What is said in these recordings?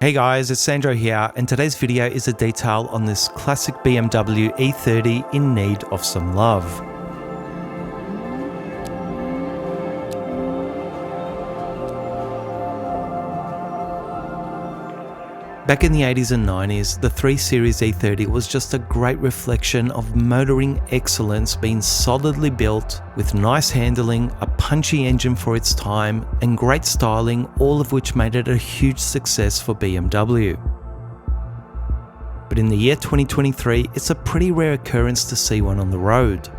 Hey guys, it's Sandro here, and today's video is a detail on this classic BMW E30 in need of some love. Back in the 80s and 90s, the 3 Series E30 was just a great reflection of motoring excellence being solidly built, with nice handling, a punchy engine for its time, and great styling, all of which made it a huge success for BMW. But in the year 2023, it's a pretty rare occurrence to see one on the road.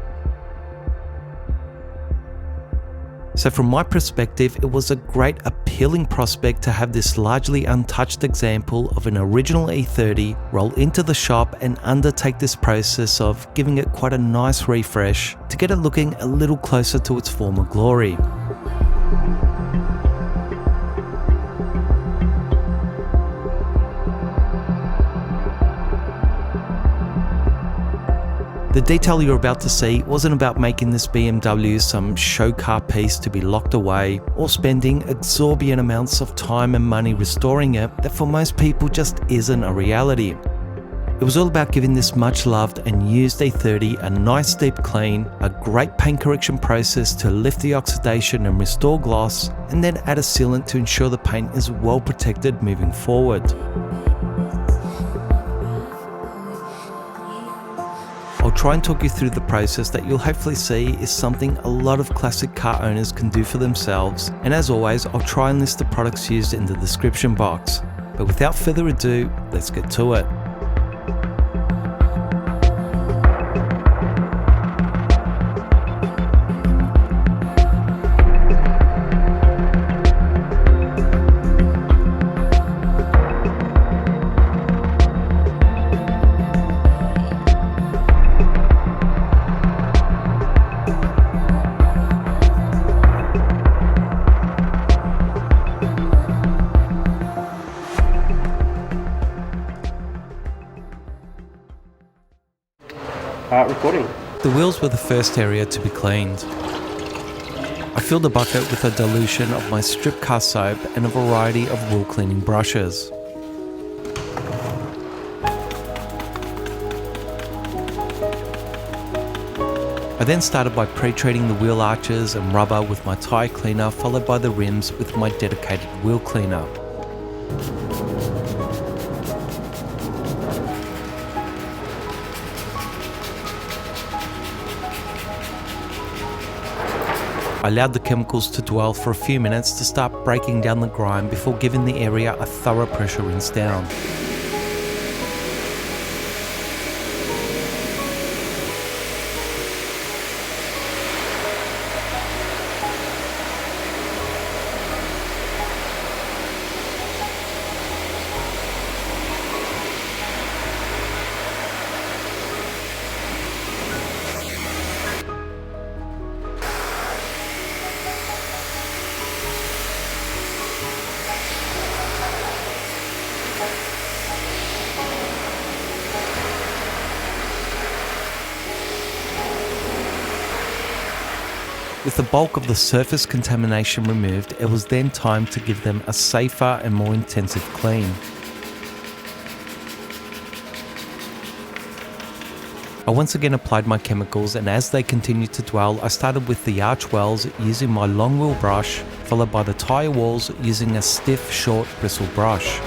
So from my perspective, it was a great appealing prospect to have this largely untouched example of an original E30 roll into the shop and undertake this process of giving it quite a nice refresh to get it looking a little closer to its former glory. The detail you're about to see wasn't about making this BMW some show car piece to be locked away, or spending exorbitant amounts of time and money restoring it that for most people just isn't a reality. It was all about giving this much loved and used E30 a nice deep clean, a great paint correction process to lift the oxidation and restore gloss, and then add a sealant to ensure the paint is well protected moving forward. I'll try and talk you through the process that you'll hopefully see is something a lot of classic car owners can do for themselves, and as always, I'll try and list the products used in the description box. But without further ado, let's get to it. Recording. The wheels were the first area to be cleaned. I filled a bucket with a dilution of my strip car soap and a variety of wheel cleaning brushes. I then started by pre-treating the wheel arches and rubber with my tyre cleaner, followed by the rims with my dedicated wheel cleaner. I allowed the chemicals to dwell for a few minutes to start breaking down the grime before giving the area a thorough pressure rinse down. With the bulk of the surface contamination removed, it was then time to give them a safer and more intensive clean. I once again applied my chemicals, and as they continued to dwell, I started with the arch wells using my long wheel brush, followed by the tyre walls using a stiff, short bristle brush.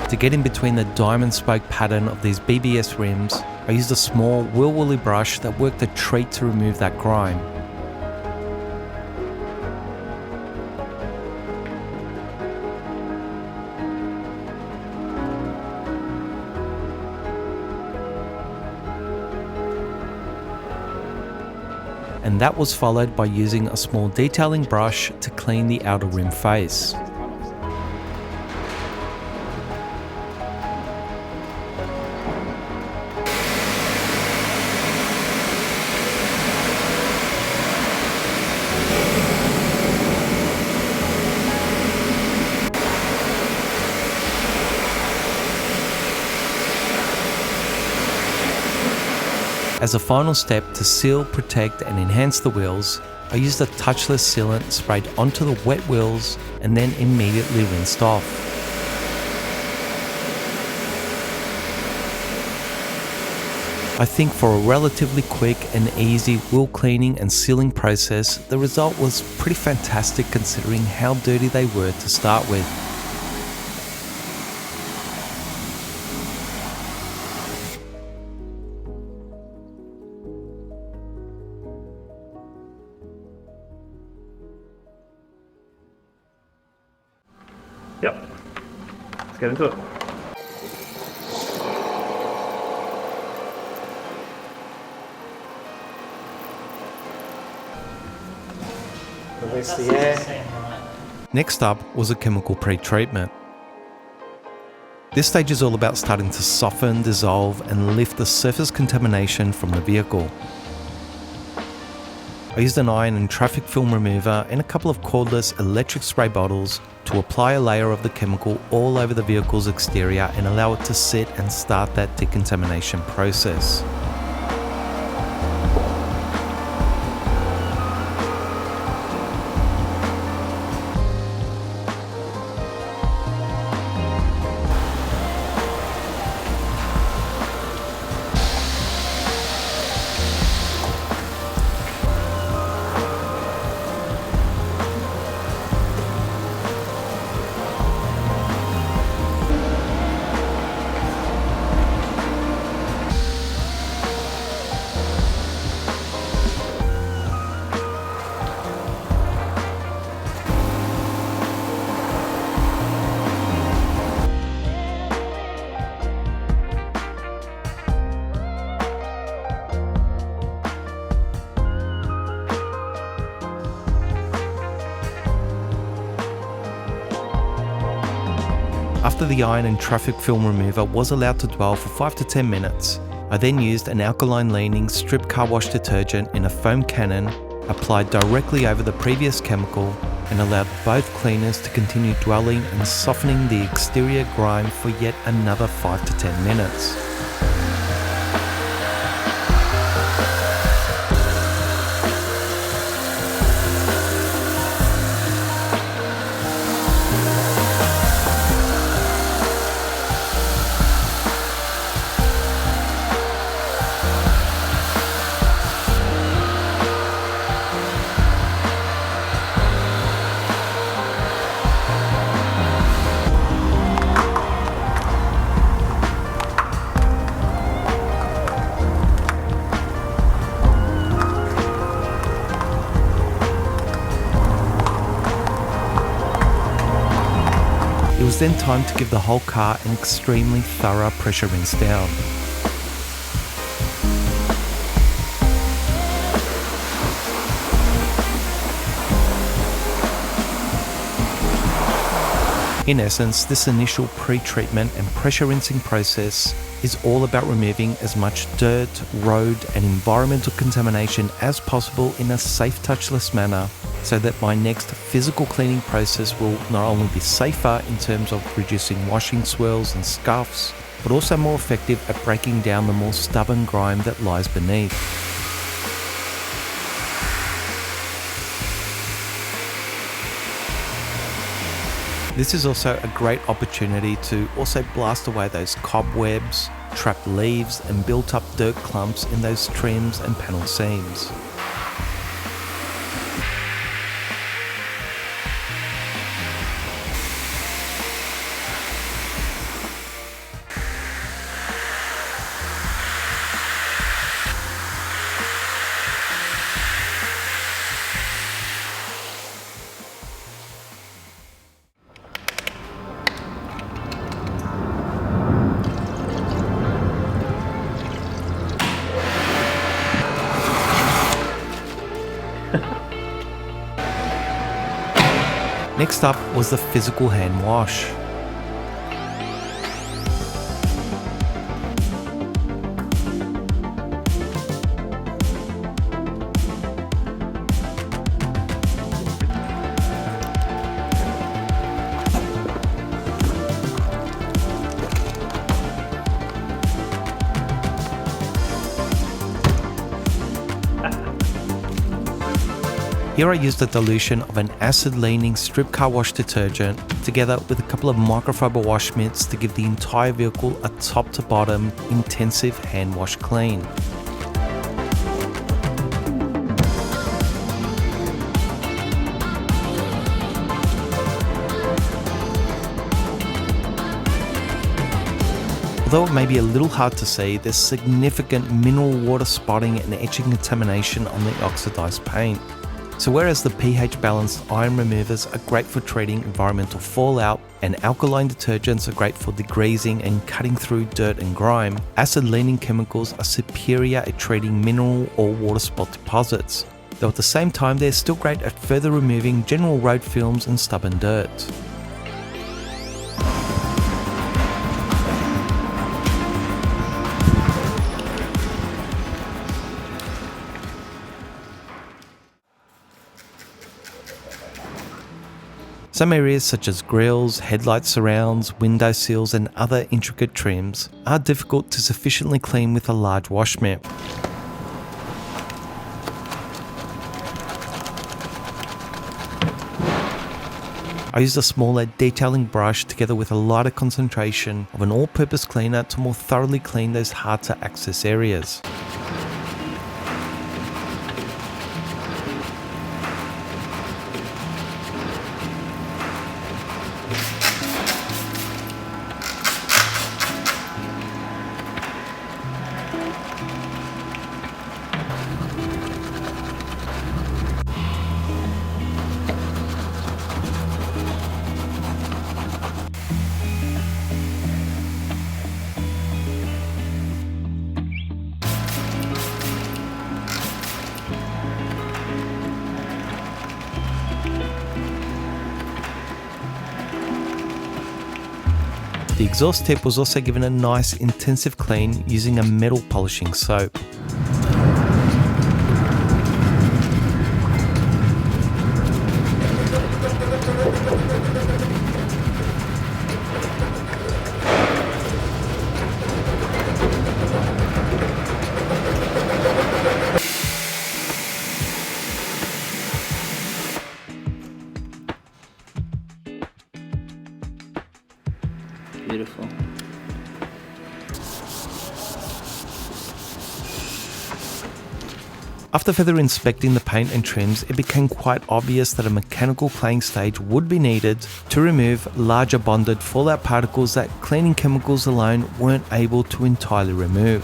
To get in between the diamond spoke pattern of these BBS rims, I used a small wheel woolly brush that worked a treat to remove that grime. And that was followed by using a small detailing brush to clean the outer rim face. As a final step to seal, protect and enhance the wheels, I used a touchless sealant sprayed onto the wet wheels and then immediately rinsed off. I think for a relatively quick and easy wheel cleaning and sealing process, the result was pretty fantastic considering how dirty they were to start with. Yep. Let's get into it. Release the air. Next up was a chemical pre-treatment. This stage is all about starting to soften, dissolve and lift the surface contamination from the vehicle. I used an iron and traffic film remover and a couple of cordless electric spray bottles to apply a layer of the chemical all over the vehicle's exterior and allow it to sit and start that decontamination process. After the iron and traffic film remover was allowed to dwell for 5 to 10 minutes, I then used an alkaline leaning strip car wash detergent in a foam cannon, applied directly over the previous chemical, and allowed both cleaners to continue dwelling and softening the exterior grime for yet another 5 to 10 minutes. It was then time to give the whole car an extremely thorough pressure rinse down. In essence, this initial pre-treatment and pressure rinsing process is all about removing as much dirt, road and environmental contamination as possible in a safe, touchless manner, so that my next physical cleaning process will not only be safer in terms of reducing washing swirls and scuffs, but also more effective at breaking down the more stubborn grime that lies beneath. This is also a great opportunity to also blast away those cobwebs, trapped leaves and built up dirt clumps in those trims and panel seams. Next up was the physical hand wash. Here I used a dilution of an acid-leaning strip car wash detergent together with a couple of microfiber wash mitts to give the entire vehicle a top to bottom intensive hand wash clean. Although it may be a little hard to see, there's significant mineral water spotting and etching contamination on the oxidized paint. So whereas the pH balanced iron removers are great for treating environmental fallout and alkaline detergents are great for degreasing and cutting through dirt and grime, acid-leaning chemicals are superior at treating mineral or water spot deposits, though at the same time they're still great at further removing general road films and stubborn dirt. Some areas such as grills, headlight surrounds, window sills and other intricate trims are difficult to sufficiently clean with a large wash mitt. I used a smaller detailing brush together with a lighter concentration of an all-purpose cleaner to more thoroughly clean those hard to access areas. The exhaust tip was also given a nice intensive clean using a metal polishing soap. Beautiful. After further inspecting the paint and trims, it became quite obvious that a mechanical claying stage would be needed to remove larger bonded fallout particles that cleaning chemicals alone weren't able to entirely remove.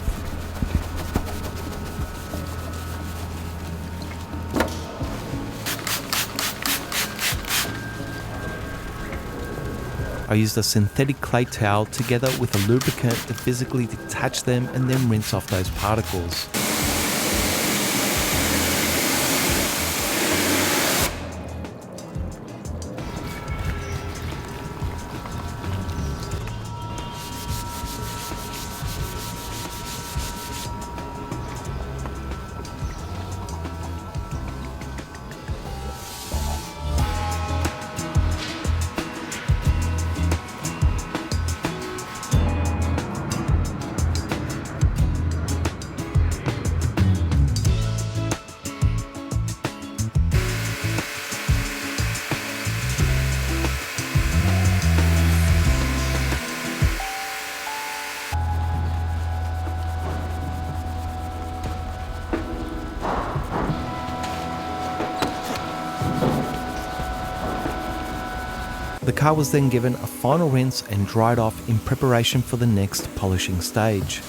I used a synthetic clay towel together with a lubricant to physically detach them and then rinse off those particles. The car was then given a final rinse and dried off in preparation for the next polishing stage.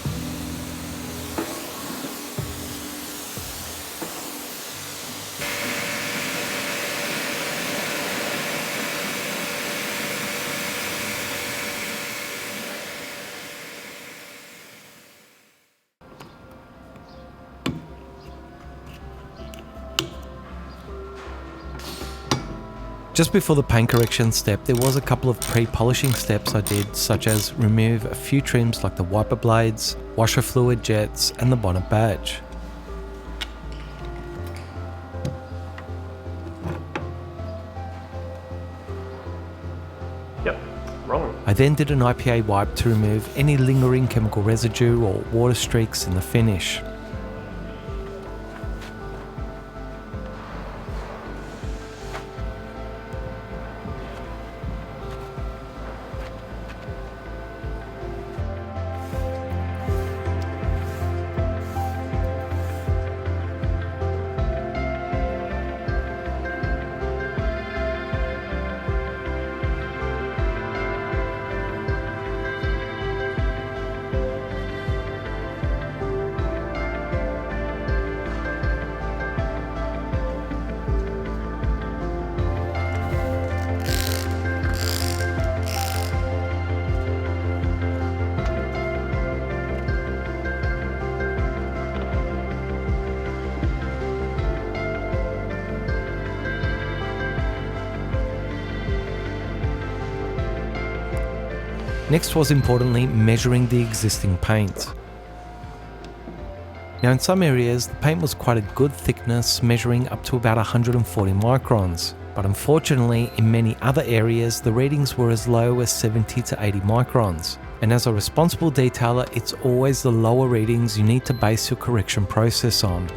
Just before the paint correction step, there was a couple of pre-polishing steps I did, such as remove a few trims like the wiper blades, washer fluid jets, and the bonnet badge. Yep, wrong. I then did an IPA wipe to remove any lingering chemical residue or water streaks in the finish. Next was importantly measuring the existing paint. Now in some areas the paint was quite a good thickness, measuring up to about 140 microns, but unfortunately in many other areas the readings were as low as 70 to 80 microns. And as a responsible detailer, it's always the lower readings you need to base your correction process on.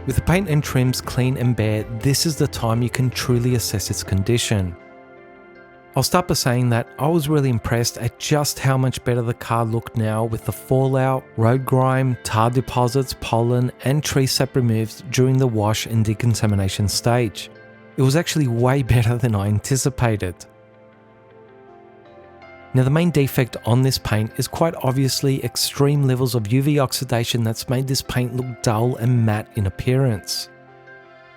With the paint and trims clean and bare, this is the time you can truly assess its condition. I'll start by saying that I was really impressed at just how much better the car looked now with the fallout, road grime, tar deposits, pollen and tree sap removed during the wash and decontamination stage. It was actually way better than I anticipated. Now the main defect on this paint is quite obviously extreme levels of UV oxidation that's made this paint look dull and matte in appearance.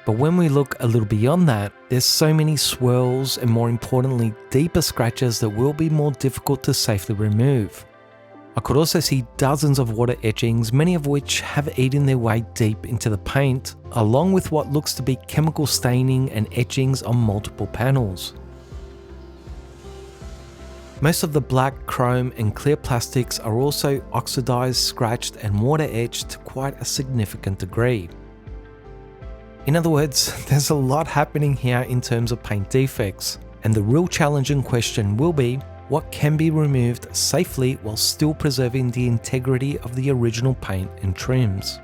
But when we look a little beyond that, there's so many swirls and more importantly deeper scratches that will be more difficult to safely remove. I could also see dozens of water etchings, many of which have eaten their way deep into the paint, along with what looks to be chemical staining and etchings on multiple panels. Most of the black, chrome and clear plastics are also oxidized, scratched and water etched to quite a significant degree. In other words, there's a lot happening here in terms of paint defects, and the real challenging question will be what can be removed safely while still preserving the integrity of the original paint and trims.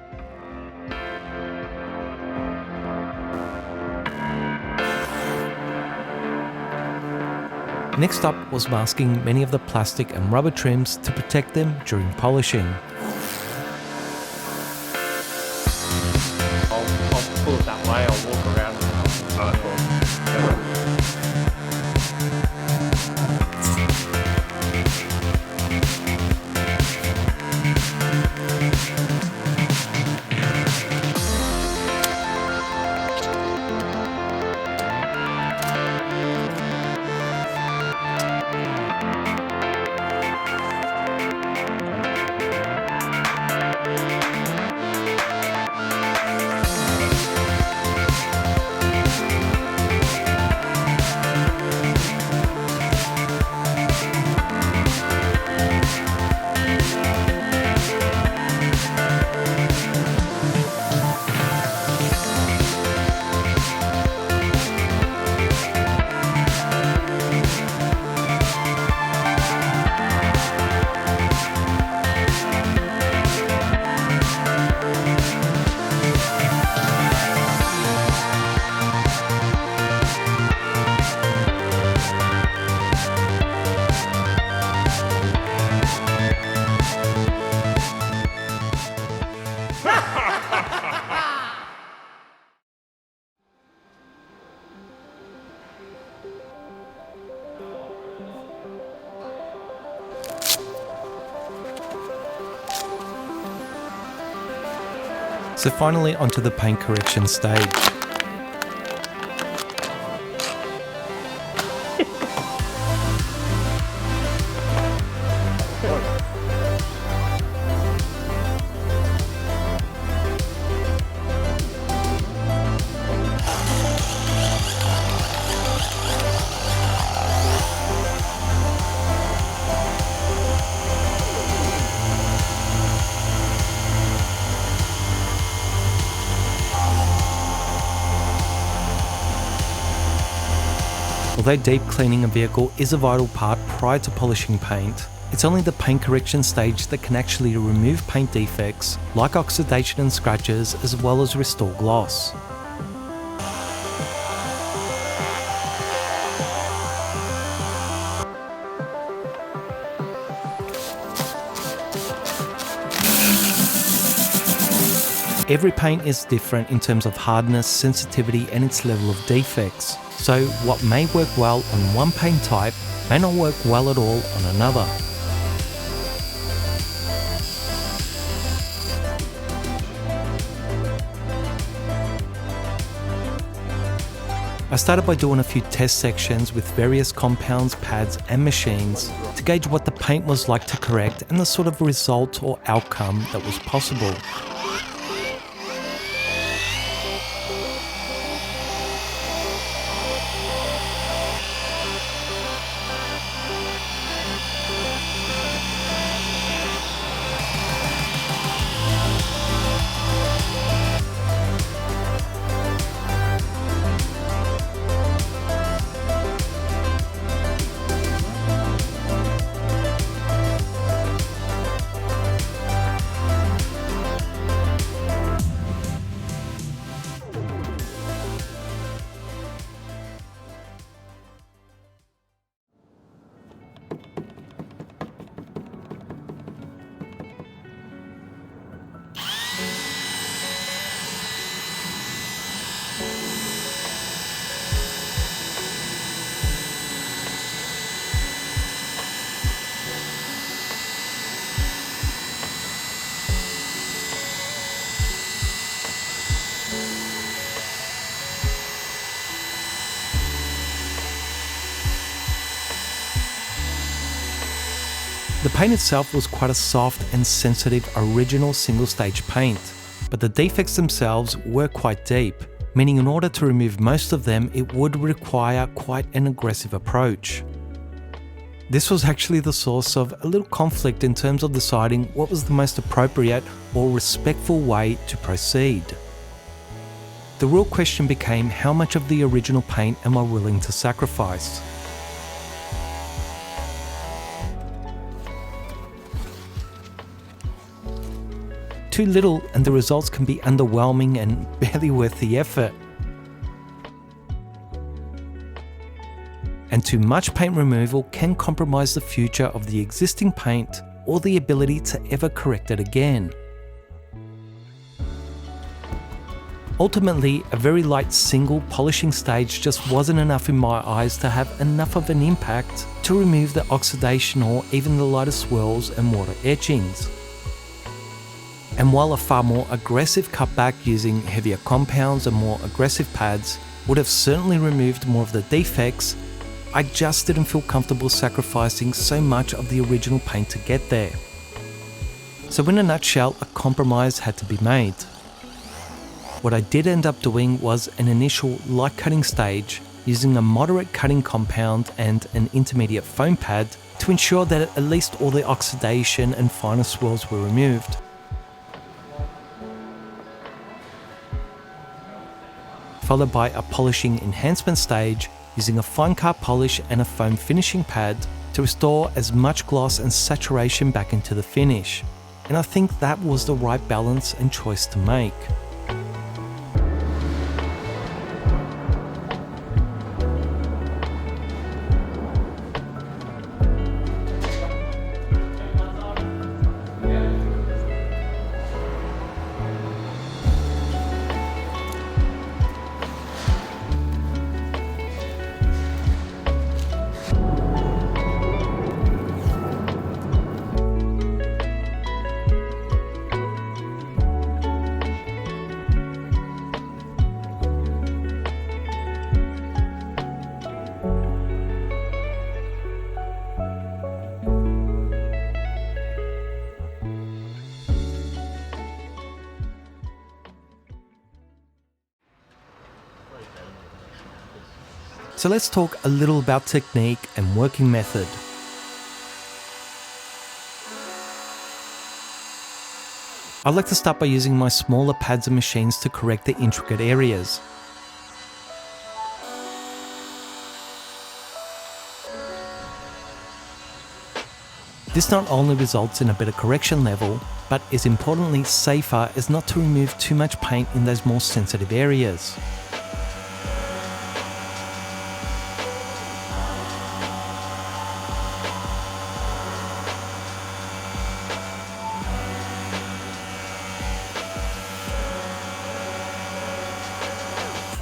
Next up was masking many of the plastic and rubber trims to protect them during polishing. I'll pull it that way, I'll walk around. So finally onto the paint correction stage. Although deep cleaning a vehicle is a vital part prior to polishing paint, it's only the paint correction stage that can actually remove paint defects like oxidation and scratches, as well as restore gloss. Every paint is different in terms of hardness, sensitivity and its level of defects. So what may work well on one paint type may not work well at all on another. I started by doing a few test sections with various compounds, pads and machines to gauge what the paint was like to correct and the sort of result or outcome that was possible. The paint itself was quite a soft and sensitive original single stage paint, but the defects themselves were quite deep, meaning in order to remove most of them it would require quite an aggressive approach. This was actually the source of a little conflict in terms of deciding what was the most appropriate or respectful way to proceed. The real question became how much of the original paint am I willing to sacrifice? Too little and the results can be underwhelming and barely worth the effort. And too much paint removal can compromise the future of the existing paint or the ability to ever correct it again. Ultimately, a very light single polishing stage just wasn't enough in my eyes to have enough of an impact to remove the oxidation or even the lighter swirls and water etchings. And while a far more aggressive cutback using heavier compounds and more aggressive pads would have certainly removed more of the defects, I just didn't feel comfortable sacrificing so much of the original paint to get there. So in a nutshell, a compromise had to be made. What I did end up doing was an initial light cutting stage using a moderate cutting compound and an intermediate foam pad to ensure that at least all the oxidation and finer swirls were removed. Followed by a polishing enhancement stage using a fine cut polish and a foam finishing pad to restore as much gloss and saturation back into the finish. And I think that was the right balance and choice to make. So let's talk a little about technique and working method. I'd like to start by using my smaller pads and machines to correct the intricate areas. This not only results in a better correction level, but is importantly safer as not to remove too much paint in those more sensitive areas.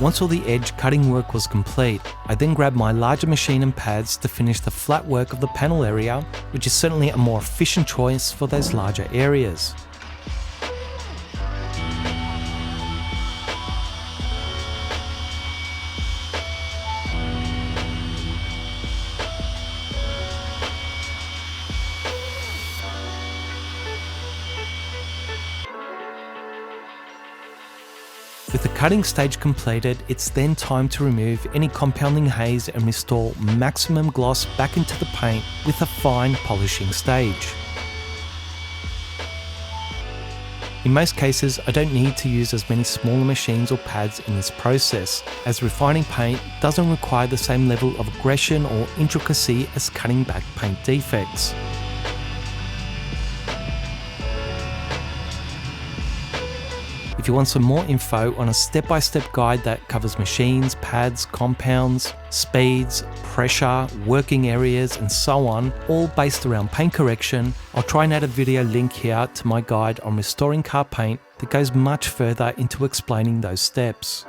Once all the edge cutting work was complete, I then grabbed my larger machine and pads to finish the flat work of the panel area, which is certainly a more efficient choice for those larger areas. With the cutting stage completed, it's then time to remove any compounding haze and restore maximum gloss back into the paint with a fine polishing stage. In most cases, I don't need to use as many smaller machines or pads in this process, as refining paint doesn't require the same level of aggression or intricacy as cutting back paint defects. If you want some more info on a step-by-step guide that covers machines, pads, compounds, speeds, pressure, working areas, and so on, all based around paint correction, I'll try and add a video link here to my guide on restoring car paint that goes much further into explaining those steps.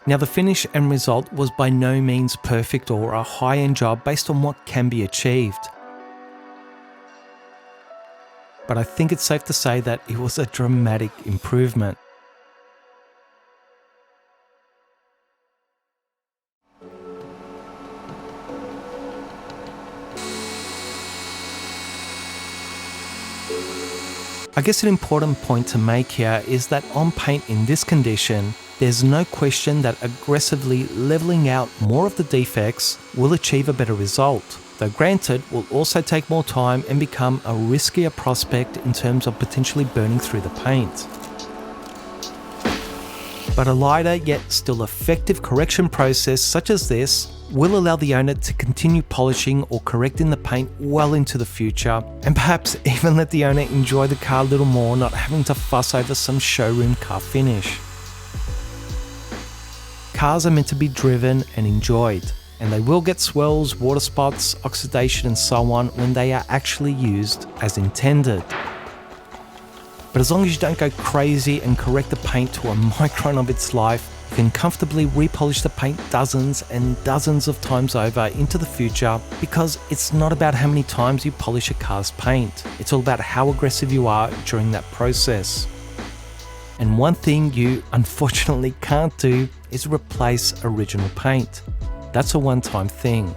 Now, the finish and result was by no means perfect or a high-end job based on what can be achieved. But I think it's safe to say that it was a dramatic improvement. I guess an important point to make here is that on paint in this condition, there's no question that aggressively leveling out more of the defects will achieve a better result, though granted will also take more time and become a riskier prospect in terms of potentially burning through the paint. But a lighter yet still effective correction process such as this will allow the owner to continue polishing or correcting the paint well into the future, and perhaps even let the owner enjoy the car a little more, not having to fuss over some showroom car finish. Cars are meant to be driven and enjoyed, and they will get swells, water spots, oxidation and so on when they are actually used as intended. But as long as you don't go crazy and correct the paint to a micron of its life, you can comfortably repolish the paint dozens and dozens of times over into the future, because it's not about how many times you polish a car's paint, it's all about how aggressive you are during that process. And one thing you unfortunately can't do is replace original paint. That's a one-time thing.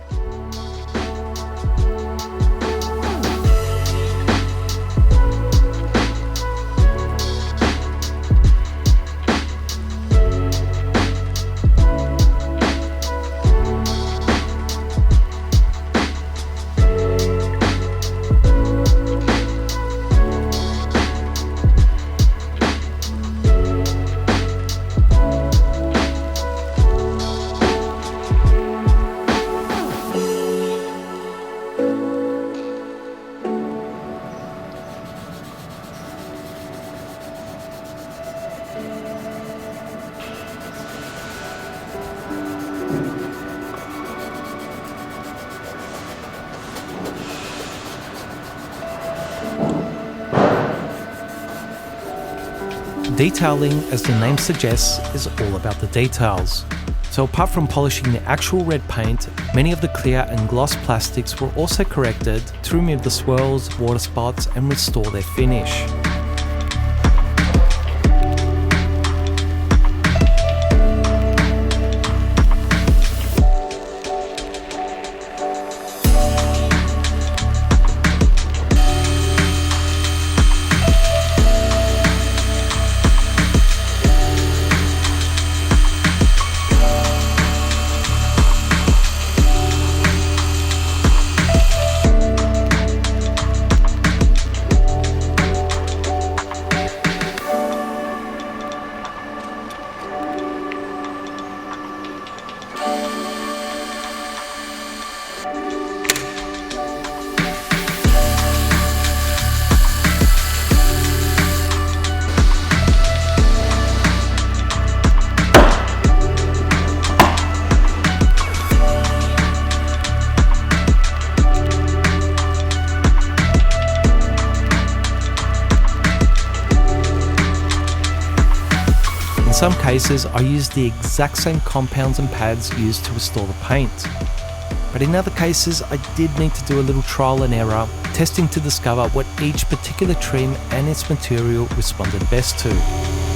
Detailing, as the name suggests, is all about the details. So apart from polishing the actual red paint, many of the clear and gloss plastics were also corrected to remove the swirls, water spots and restore their finish. In some cases, I used the exact same compounds and pads used to restore the paint. But in other cases, I did need to do a little trial and error, testing to discover what each particular trim and its material responded best to.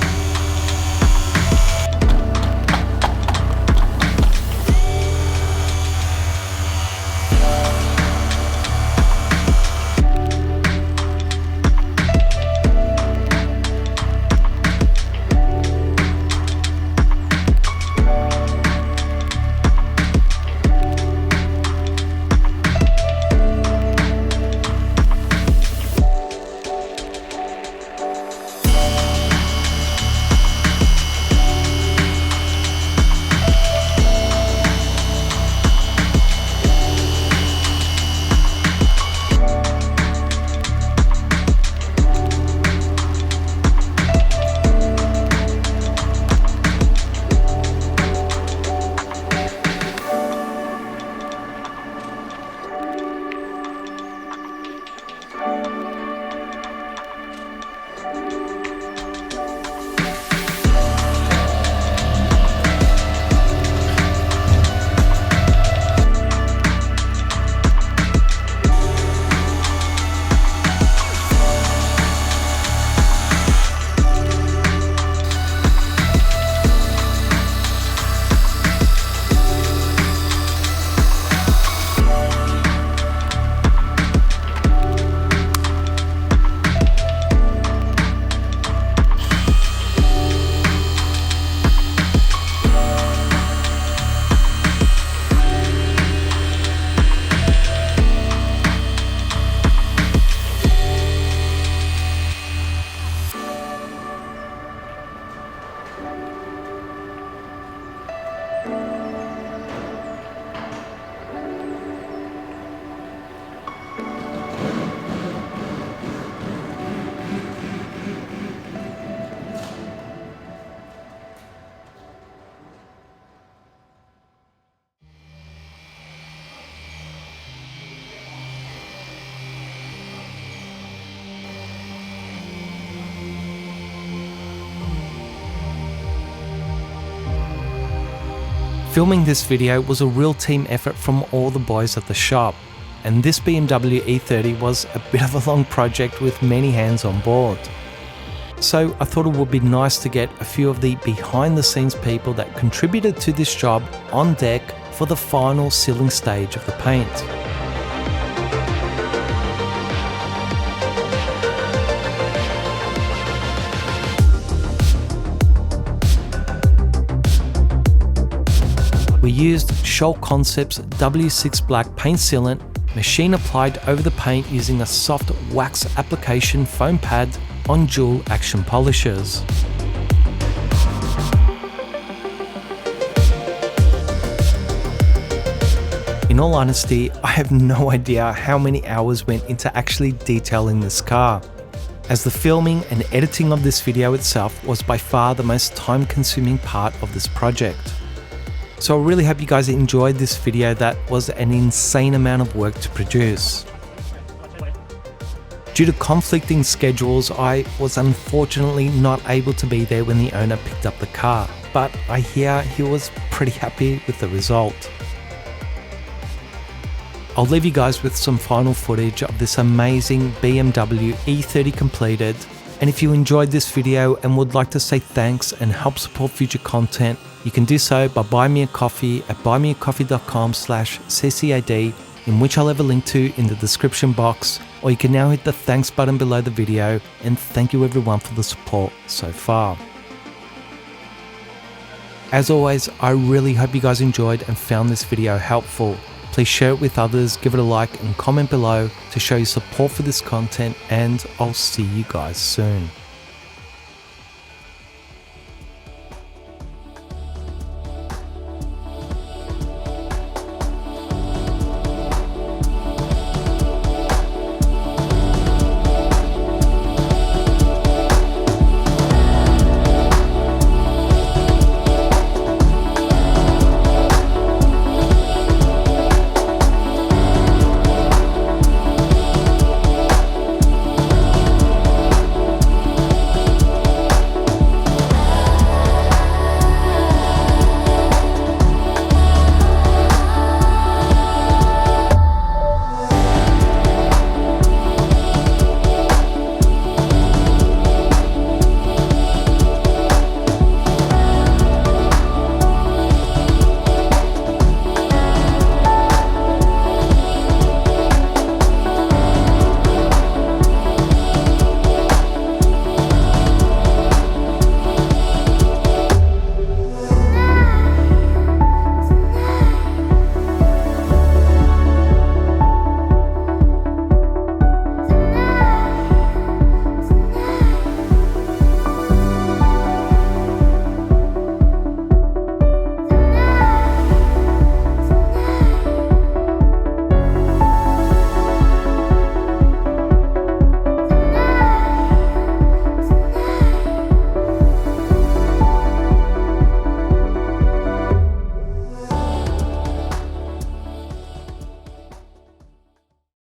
Filming this video was a real team effort from all the boys at the shop, and this BMW E30 was a bit of a long project with many hands on board. So I thought it would be nice to get a few of the behind the scenes people that contributed to this job on deck for the final sealing stage of the paint. We used Scholl Concepts W6 black paint sealant, machine applied over the paint using a soft wax application foam pad on dual action polishers. In all honesty, I have no idea how many hours went into actually detailing this car, as the filming and editing of this video itself was by far the most time-consuming part of this project. So I really hope you guys enjoyed this video that was an insane amount of work to produce. Due to conflicting schedules, I was unfortunately not able to be there when the owner picked up the car, but I hear he was pretty happy with the result. I'll leave you guys with some final footage of this amazing BMW E30 completed, and if you enjoyed this video and would like to say thanks and help support future content, you can do so by buying me a coffee at buymeacoffee.com/ccad, in which I'll have a link to in the description box, or you can now hit the thanks button below the video, and thank you everyone for the support so far. As always, I really hope you guys enjoyed and found this video helpful. Please share it with others, give it a like and comment below to show your support for this content, and I'll see you guys soon.